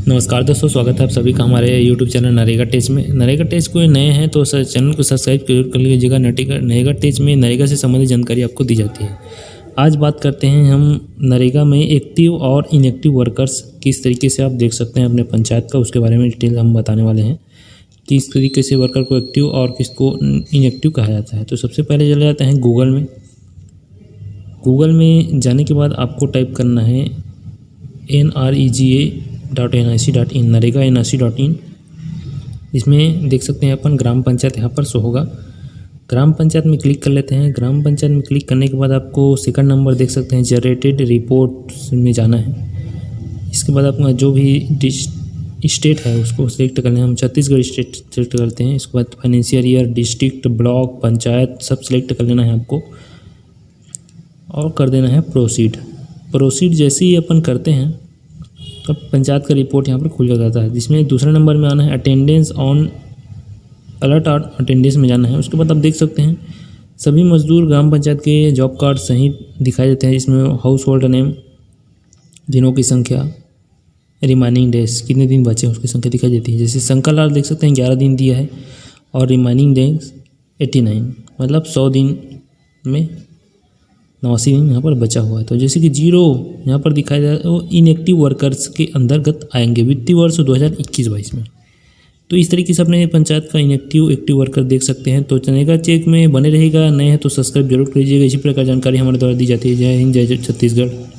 नमस्कार दोस्तों, स्वागत है आप सभी का हमारे YouTube चैनल नरेगा टेच में। नरेगा टेच कोई नए हैं तो चैनल को सब्सक्राइब जरूर कर लीजिएगा। नरेगा टेच में नरेगा से संबंधित जानकारी आपको दी जाती है। आज बात करते हैं हम नरेगा में एक्टिव और इनएक्टिव वर्कर्स किस तरीके से आप देख सकते हैं अपने पंचायत का, उसके बारे में डिटेल हम बताने वाले हैं। किस तरीके से वर्कर को एक्टिव और किसको इनएक्टिव कहा जाता है। तो सबसे पहले चले जाते हैं गूगल में। गूगल में जाने के बाद आपको टाइप करना है NREGA.nic.in, नरेगा NRC.in। इसमें देख सकते हैं अपन ग्राम पंचायत यहाँ पर शो होगा। ग्राम पंचायत में क्लिक कर लेते हैं। ग्राम पंचायत में क्लिक करने के बाद आपको सेकंड नंबर देख सकते हैं जनरेटेड रिपोर्ट में जाना है। इसके बाद अपना जो भी स्टेट है उसको सिलेक्ट करना है। हम छत्तीसगढ़ स्टेट सेलेक्ट करते हैं। इसके बाद financial year, district, block, panchayat सब सिलेक्ट कर लेना है आपको और कर देना है प्रोसीड। जैसे ही अपन करते हैं तो पंचायत का रिपोर्ट यहाँ पर खुल जाता है, जिसमें दूसरे नंबर में आना है अटेंडेंस ऑन अलर्ट और अटेंडेंस में जाना है। उसके बाद आप देख सकते हैं सभी मजदूर ग्राम पंचायत के जॉब कार्ड सही दिखाई देते हैं, जिसमें हाउस होल्ड नेम, दिनों की संख्या, रिमाइनिंग डेज कितने दिन बचे उसकी संख्या दिखाई देती है। जैसे शंकर लाल देख सकते हैं 11 दिन दिया है और रिमाइनिंग डेज 89, मतलब 100 दिन में 89 दिन यहाँ पर बचा हुआ है। तो जैसे कि 0 यहाँ पर दिखाया जाए वो इनएक्टिव वर्कर्स के अंतर्गत आएंगे वित्तीय वर्ष 2021-22 में। तो इस तरीके से अपने पंचायत का एक्टिव वर्कर देख सकते हैं। तो नरेगा चेक में बने रहेगा। नए हैं तो सब्सक्राइब जरूर कीजिएगा। इसी प्रकार जानकारी हमारे द्वारा दी जाती है। जय हिंद, जय छत्तीसगढ़।